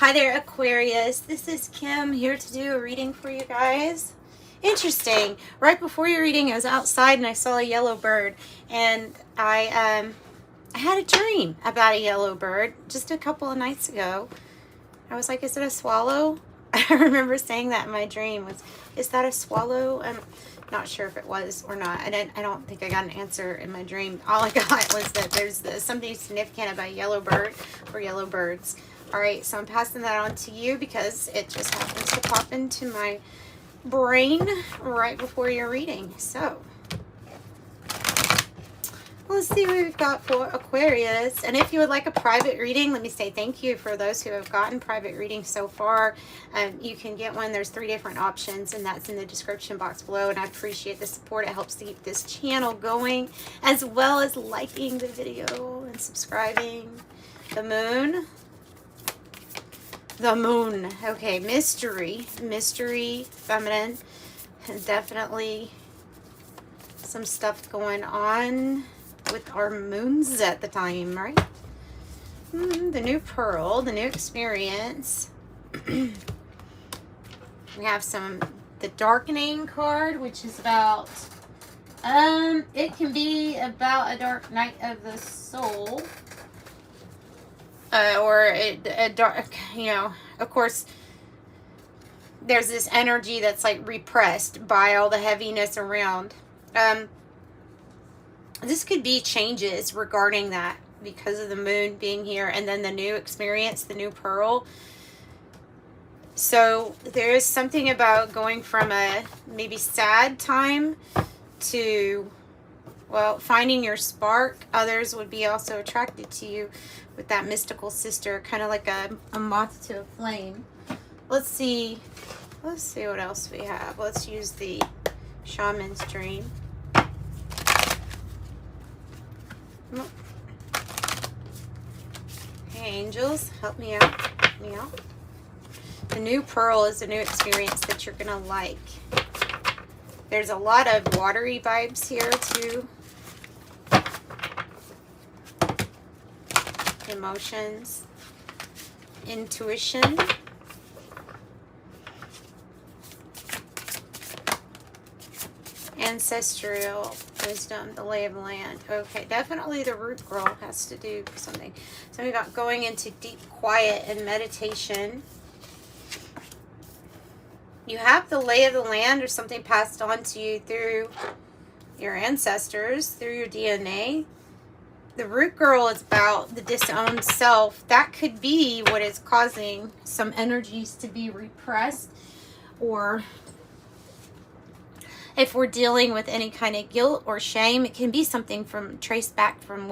Hi there, Aquarius. This is Kim here to do a reading for you guys. Interesting. Right before your reading, I was outside and I saw a yellow bird, and I had a dream about a yellow bird just a couple of nights ago. I was like, is it a swallow? I remember saying that in my dream. Is that a swallow? I'm not sure if it was or not. I don't think I got an answer in my dream. All I got was that there's something significant about a yellow bird or yellow birds. All right, so I'm passing that on to you because it just happens to pop into my brain right before your reading. So let's see what we've got for Aquarius. And if you would like a private reading, let me say thank you for those who have gotten private readings so far. You can get one. There's 3 different options, and that's in the description box below. And I appreciate the support. It helps to keep this channel going, as well as liking the video and subscribing. The moon. The moon. Okay, mystery, feminine, and definitely some stuff going on with our moons at the time, right? The new pearl, the new experience. We have the darkening card, which is about, it can be about a dark night of the soul. Or a dark, of course, there's this energy that's like repressed by all the heaviness around. This could be changes regarding that because of the moon being here, and then the new experience, the new pearl. So there is something about going from a maybe sad time to, well, finding your spark. Others would be also attracted to you with that mystical sister, kind of like a moth to a flame. Let's see what else we have. Let's use the shaman's dream. Hey, angels, help me out. Help me out. The new pearl is a new experience that you're gonna like. There's a lot of watery vibes here too. Emotions, intuition, ancestral wisdom, the lay of the land. Okay, definitely the root girl has to do something about going into deep quiet and meditation. You have the lay of the land or something passed on to you through your ancestors, through your DNA. The root girl is about the disowned self. That could be what is causing some energies to be repressed, or if we're dealing with any kind of guilt or shame, it can be something traced back from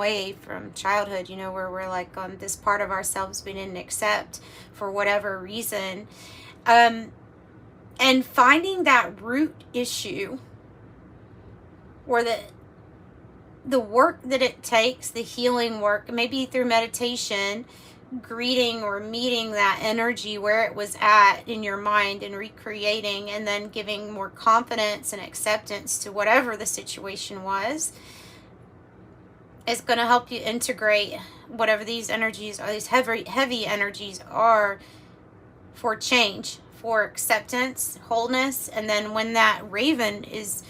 childhood, where we're like, this part of ourselves we didn't accept for whatever reason. And finding that root issue, or the work that it takes, the healing work, maybe through meditation, greeting or meeting that energy where it was at in your mind and recreating, and then giving more confidence and acceptance to whatever the situation was, is going to help you integrate whatever these energies are, these heavy energies are, for change, for acceptance, wholeness. And then when that raven is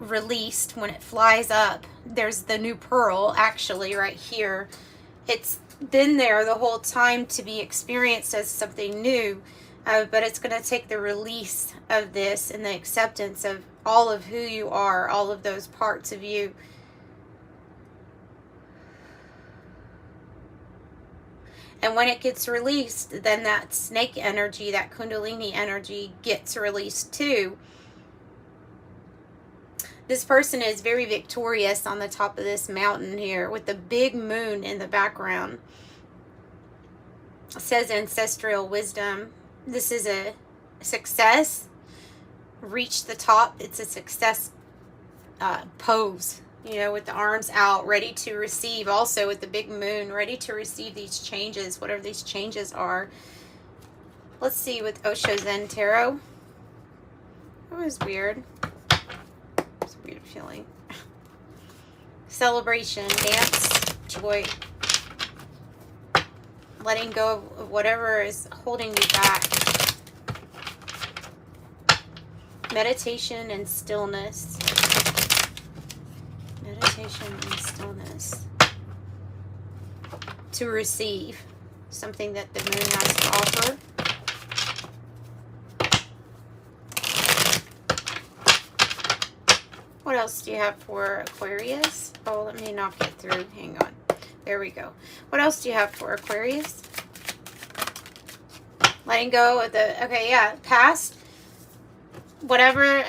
released, when it flies up, there's the new pearl actually right here. It's been there the whole time to be experienced as something new, but it's going to take the release of this and the acceptance of all of who you are, all of those parts of you. And when it gets released, then that snake energy, that kundalini energy, gets released too. This person is very victorious on the top of this mountain here with the big moon in the background. It says ancestral wisdom. This is a success. Reach the top. It's a success pose, with the arms out, ready to receive. Also with the big moon, ready to receive these changes, whatever these changes are. Let's see with Osho Zen Tarot. That was weird. Weird feeling. Celebration, dance, joy. letting go of whatever is holding you back. Meditation and stillness. Meditation and stillness. To receive something that the moon has to offer. What else do you have for Aquarius? Oh, let me knock it through. Hang on. There we go. What else do you have for Aquarius? Letting go of the, okay, yeah, past. Whatever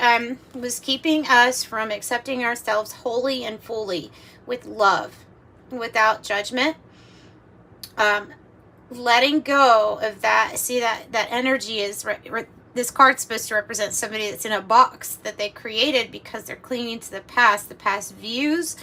was keeping us from accepting ourselves wholly and fully with love, without judgment. Letting go of that. See, that energy is this card's supposed to represent somebody that's in a box that they created because they're clinging to the past views,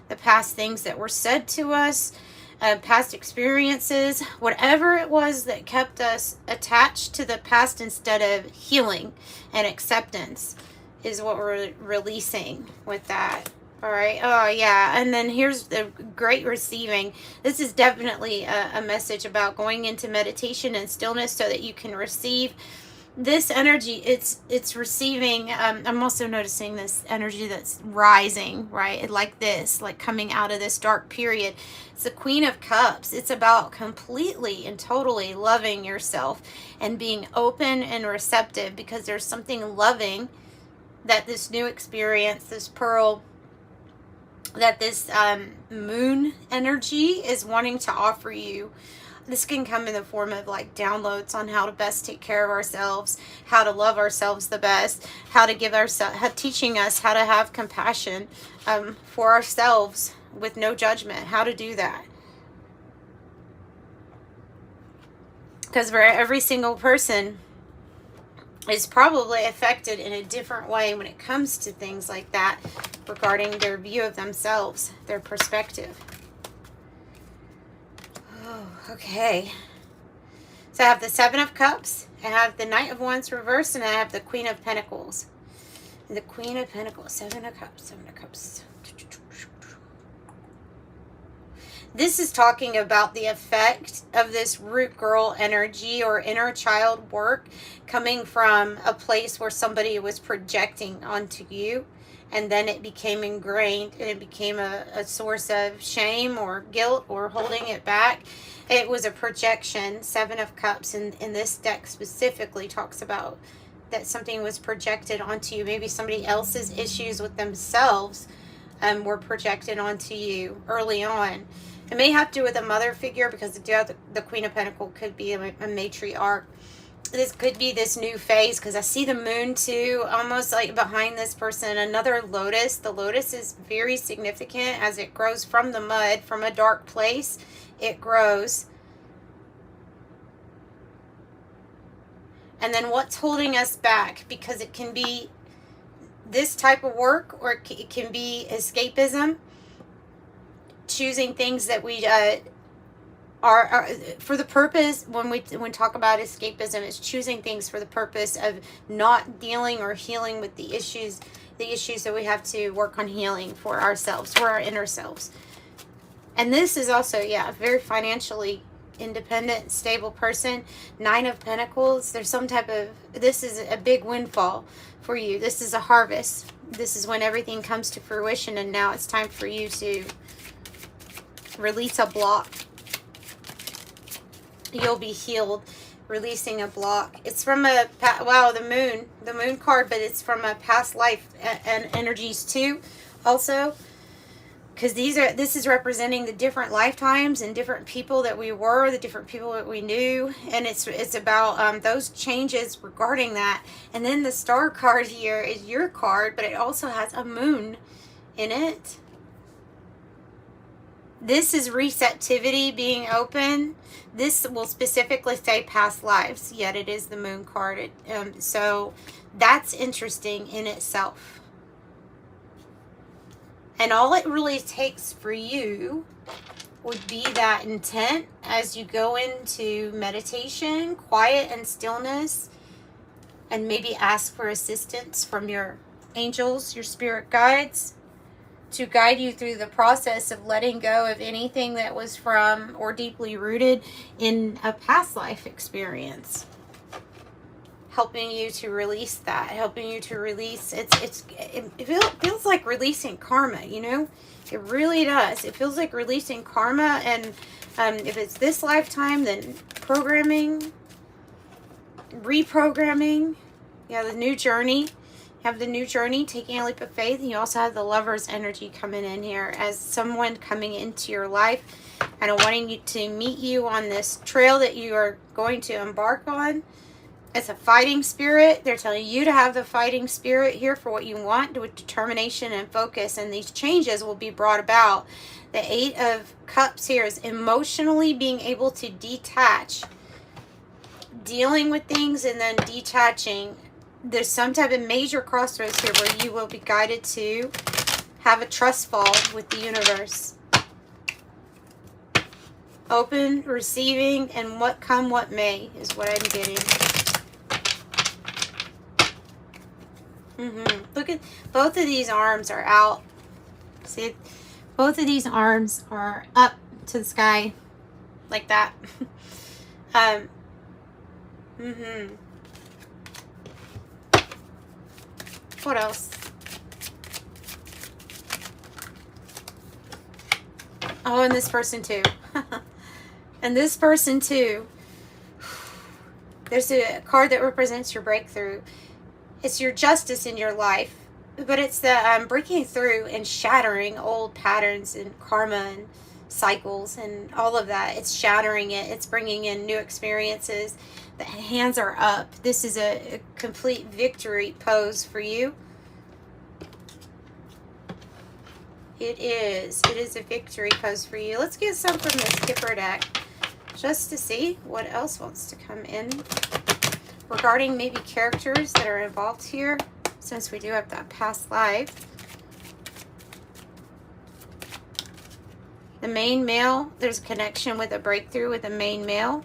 the past things that were said to us, past experiences, whatever it was that kept us attached to the past instead of healing and acceptance is what we're releasing with that. All right. Oh, yeah. And then here's the great receiving. This is definitely a message about going into meditation and stillness so that you can receive this energy. It's receiving. I'm also noticing this energy that's rising, right? Like this, like coming out of this dark period. It's the Queen of Cups. It's about completely and totally loving yourself and being open and receptive, because there's something loving that this new experience, this pearl, that this moon energy is wanting to offer you. This can come in the form of like downloads on how to best take care of ourselves, how to love ourselves the best, how to give ourselves, teaching us how to have compassion for ourselves with no judgment, how to do that. Because for every single person is probably affected in a different way when it comes to things like that regarding their view of themselves, their perspective. Oh, okay. So I have the Seven of Cups, I have the Knight of Wands reversed, and I have the Queen of Pentacles. The Queen of Pentacles, Seven of Cups, Seven of Cups. This is talking about the effect of this root girl energy or inner child work coming from a place where somebody was projecting onto you, and then it became ingrained and it became a source of shame or guilt or holding it back. It was a projection. Seven of Cups in this deck specifically talks about that something was projected onto you. Maybe somebody else's issues with themselves were projected onto you early on. It may have to do with a mother figure, because the Queen of Pentacles could be a matriarch. This could be this new phase, because I see the moon too, almost like behind this person. Another lotus. The lotus is very significant as it grows from the mud, from a dark place. It grows. And then what's holding us back? Because it can be this type of work, or it can be escapism. Choosing things that we are for the purpose, when we talk about escapism, it's choosing things for the purpose of not dealing or healing with the issues that we have to work on healing for ourselves, for our inner selves. And this is also, yeah, a very financially independent, stable person. Nine of Pentacles. There's some type of, this is a big windfall for you. This is a harvest. This is when everything comes to fruition, and now it's time for you to release a block. You'll be healed, releasing a block. It's from a, wow, the moon card, but it's from a past life and energies too, also, because this is representing the different lifetimes and different people that we were, the different people that we knew, and it's about those changes regarding that. And then the star card here is your card, but it also has a moon in it. This is receptivity, being open. This will specifically say past lives, yet it is the moon card. So that's interesting in itself. And all it really takes for you would be that intent as you go into meditation, quiet and stillness, and maybe ask for assistance from your angels, your spirit guides, to guide you through the process of letting go of anything that was from or deeply rooted in a past life experience. Helping you to release that, helping you to release, it feels like releasing karma, you know? It really does. It feels like releasing karma, and if it's this lifetime, then programming, reprogramming. Yeah, the new journey. You have the new journey, taking a leap of faith, and you also have the Lover's energy coming in here as someone coming into your life and wanting you to meet you on this trail that you are going to embark on. It's a fighting spirit. They're telling you to have the fighting spirit here for what you want with determination and focus, and these changes will be brought about. The Eight of Cups here is emotionally being able to detach, dealing with things and then detaching. There's some type of major crossroads here where you will be guided to have a trust fall with the universe. Open, receiving, and what come what may is what I'm getting. Look at both of these arms are out. See, both of these arms are up to the sky like that. What else? Oh, and this person too. And this person too. There's a card that represents your breakthrough. It's your justice in your life, but it's the breaking through and shattering old patterns and karma and cycles and all of that. It's shattering it. It's bringing in new experiences. The hands are up. This is a complete victory pose for you. It is. It is a victory pose for you. Let's get some from this Kipper deck just to see what else wants to come in regarding maybe characters that are involved here, since we do have that past life. The main male, there's a connection with a breakthrough with the main male.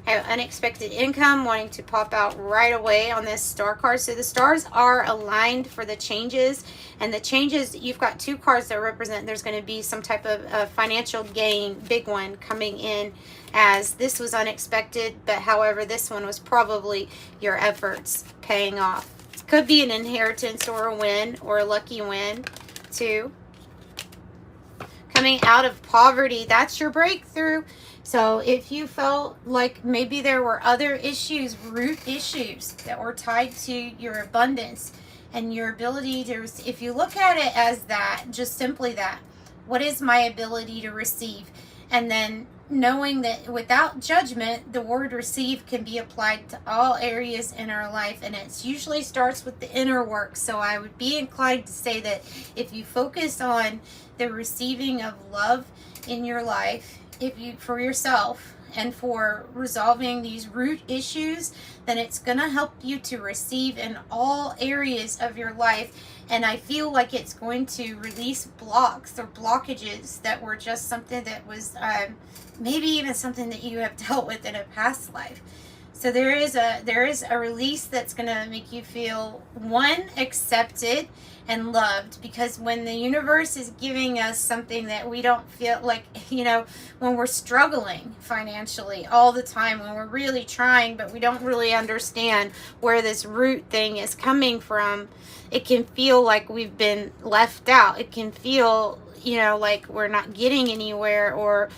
I have unexpected income wanting to pop out right away on this star card. So the stars are aligned for the changes, and the changes, you've got two cards that represent there's going to be some type of financial gain, big one coming in, as this was unexpected, but however this one was probably your efforts paying off. It could be an inheritance or a win or a lucky win too. Coming out of poverty, that's your breakthrough. So if you felt like maybe there were other issues, root issues that were tied to your abundance and your ability to, if you look at it as that, just simply that, what is my ability to receive? And then knowing that without judgment, the word receive can be applied to all areas in our life, and it usually starts with the inner work. So I would be inclined to say that if you focus on the receiving of love in your life, if you, for yourself, and for resolving these root issues, then it's going to help you to receive in all areas of your life. And I feel like it's going to release blocks or blockages that were just something that was maybe even something that you have dealt with in a past life. So there is a release that's going to make you feel, one, accepted and loved, because when the universe is giving us something that we don't feel like, you know, when we're struggling financially all the time, when we're really trying but we don't really understand where this root thing is coming from, it can feel like we've been left out. It can feel, you know, like we're not getting anywhere, or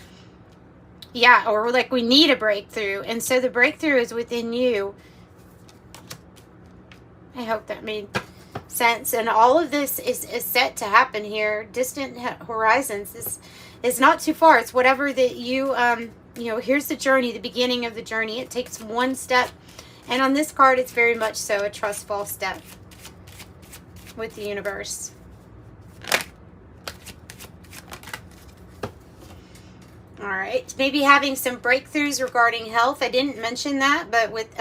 or like we need a breakthrough. And so the breakthrough is within you. I hope that made sense. And all of this is set to happen here. Distant horizons. This is not too far. It's whatever that you, you know, here's the journey, the beginning of the journey. It takes one step. And on this card, it's very much so a trust fall step with the universe. All right, maybe having some breakthroughs regarding health. I didn't mention that, but with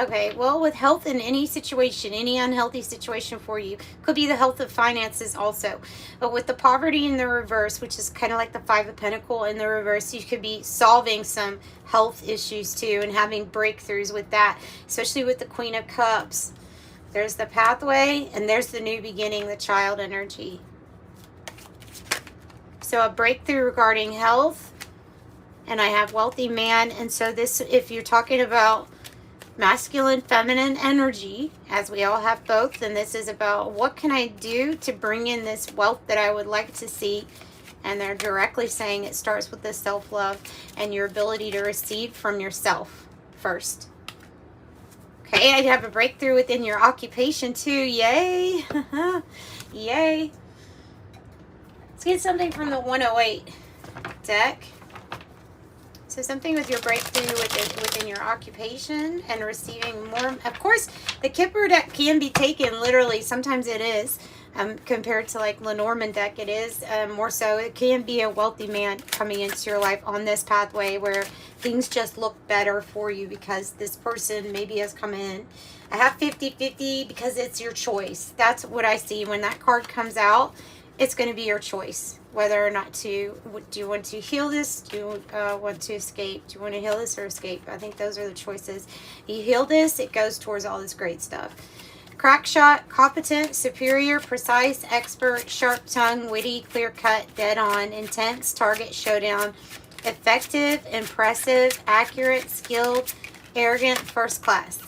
health in any situation, any unhealthy situation for you, could be the health of finances also. But with the poverty in the reverse, which is kind of like the Five of Pentacles in the reverse, you could be solving some health issues too and having breakthroughs with that, especially with the Queen of Cups. There's the pathway, and there's the new beginning, the child energy. So a breakthrough regarding health, and I have wealthy man. And so this, if you're talking about masculine, feminine energy, as we all have both, then this is about what can I do to bring in this wealth that I would like to see. And they're directly saying it starts with the self-love and your ability to receive from yourself first. Okay, I have a breakthrough within your occupation too. Yay. Yay. Let's get something from the 108 deck. So something with your breakthrough within your occupation and receiving more. Of course, the Kipper deck can be taken literally. Sometimes it is. Compared to like Lenormand deck, it is more so. It can be a wealthy man coming into your life on this pathway where things just look better for you because this person maybe has come in. I have 50-50 because it's your choice. That's what I see when that card comes out. It's going to be your choice whether or not to. Do you want to heal this? Do you want to escape? Do you want to heal this or escape? I think those are the choices. You heal this, it goes towards all this great stuff. Crack shot, competent, superior, precise, expert, sharp tongue, witty, clear cut, dead on, intense, target, showdown, effective, impressive, accurate, skilled, arrogant, first class.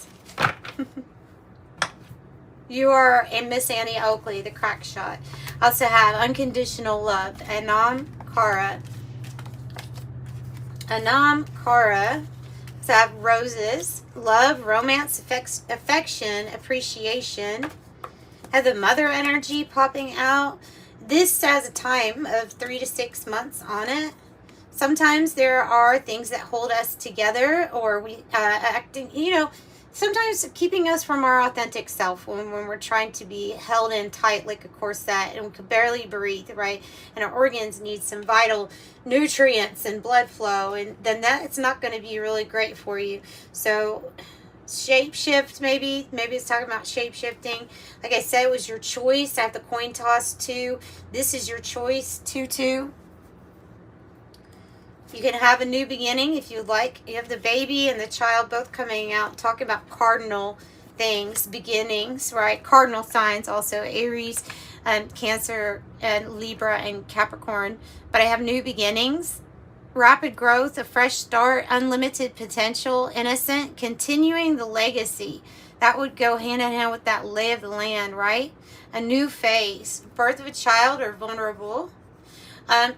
You are a Miss Annie Oakley, the crack shot. Also have unconditional love, Anam Kara. Anam Kara. So I have roses, love, romance, affection, appreciation. Have the mother energy popping out. This has a time of 3 to 6 months on it. Sometimes there are things that hold us together, or we acting, you know, sometimes keeping us from our authentic self when we're trying to be held in tight like a corset and we can barely breathe, right? And our organs need some vital nutrients and blood flow, and then that's not going to be really great for you. So shape shift, maybe it's talking about shape shifting. Like I said, it was your choice. I have the coin toss too. This is your choice, 2-2. You can have a new beginning if you'd like. You have the baby and the child both coming out, talking about cardinal things, beginnings, right? Cardinal signs also, Aries, Cancer, and Libra, and Capricorn. But I have new beginnings, rapid growth, a fresh start, unlimited potential, innocent, continuing the legacy. That would go hand in hand with that lay of the land, right? A new phase, birth of a child or vulnerable.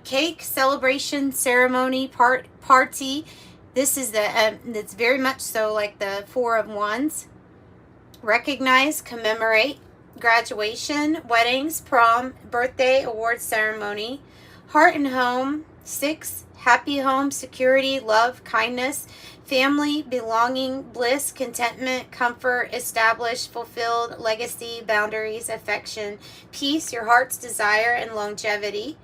Cake, celebration, ceremony, party. This is the, it's very much so like the 4 of Wands. Recognize, commemorate, graduation, weddings, prom, birthday, award ceremony. Heart and home, 6, happy home, security, love, kindness, family, belonging, bliss, contentment, comfort, established, fulfilled, legacy, boundaries, affection, peace, your heart's desire, and longevity.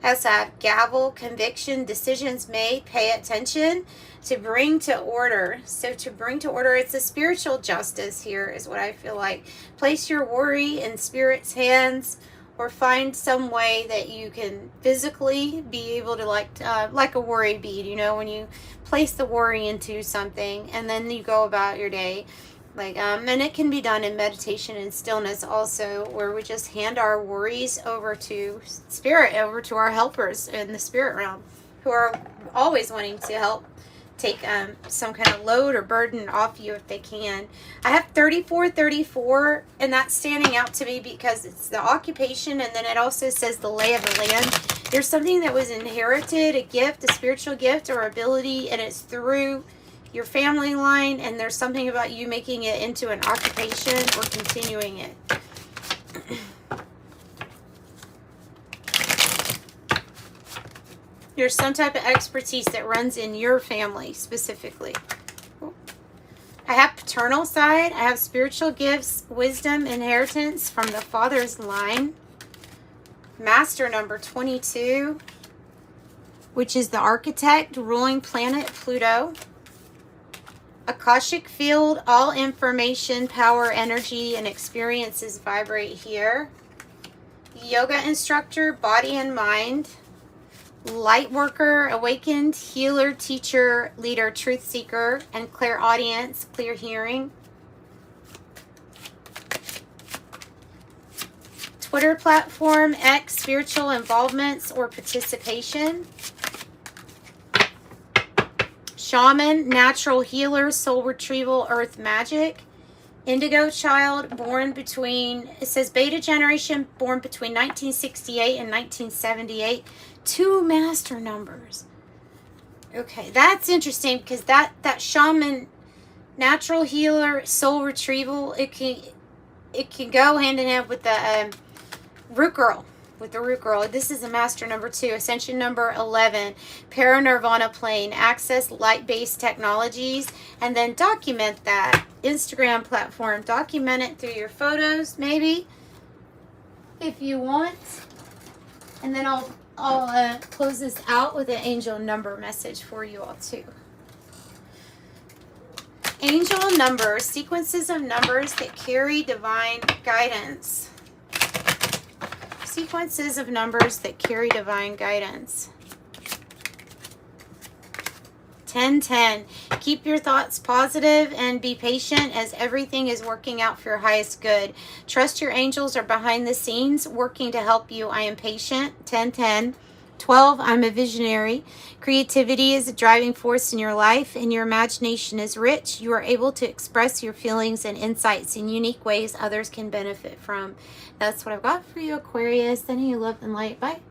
I also have gavel, conviction, decisions made, pay attention, to bring to order. So to bring to order, it's a spiritual justice here is what I feel like. Place your worry in Spirit's hands, or find some way that you can physically be able to like a worry bead, you know, when you place the worry into something and then you go about your day. Like, and it can be done in meditation and stillness also, where we just hand our worries over to Spirit, over to our helpers in the spirit realm, who are always wanting to help take some kind of load or burden off you if they can. I have 34, and that's standing out to me because it's the occupation, and then it also says the lay of the land. There's something that was inherited, a gift, a spiritual gift or ability, and it's through your family line, and there's something about you making it into an occupation or continuing it. There's some type of expertise that runs in your family specifically. I have paternal side. I have spiritual gifts, wisdom, inheritance from the father's line. Master number 22, which is the architect, ruling planet Pluto. Akashic field, all information, power, energy, and experiences vibrate here. Yoga instructor, body and mind. Light worker, awakened, healer, teacher, leader, truth seeker, and clairaudience, clear hearing. Twitter platform, X, spiritual involvements or participation. Shaman, natural healer, soul retrieval, earth magic. Indigo child, born between, it says beta generation, born between 1968 and 1978. 2 master numbers. Okay, that's interesting because that shaman, natural healer, soul retrieval, it can go hand in hand with the root girl. With the root girl. This is a master number 2, ascension number 11, paranirvana plane, access light-based technologies, and then document that. Instagram platform, document it through your photos, maybe, if you want. And then I'll close this out with an angel number message for you all too. Angel numbers, sequences of numbers that carry divine guidance. Sequences of numbers that carry divine guidance. 1010. Keep your thoughts positive and be patient as everything is working out for your highest good. Trust your angels are behind the scenes working to help you. I am patient. 1010. 12. I'm a visionary. Creativity is a driving force in your life and your imagination is rich. You are able to express your feelings and insights in unique ways others can benefit from. That's what I've got for you, Aquarius. Sending you love and light. Bye.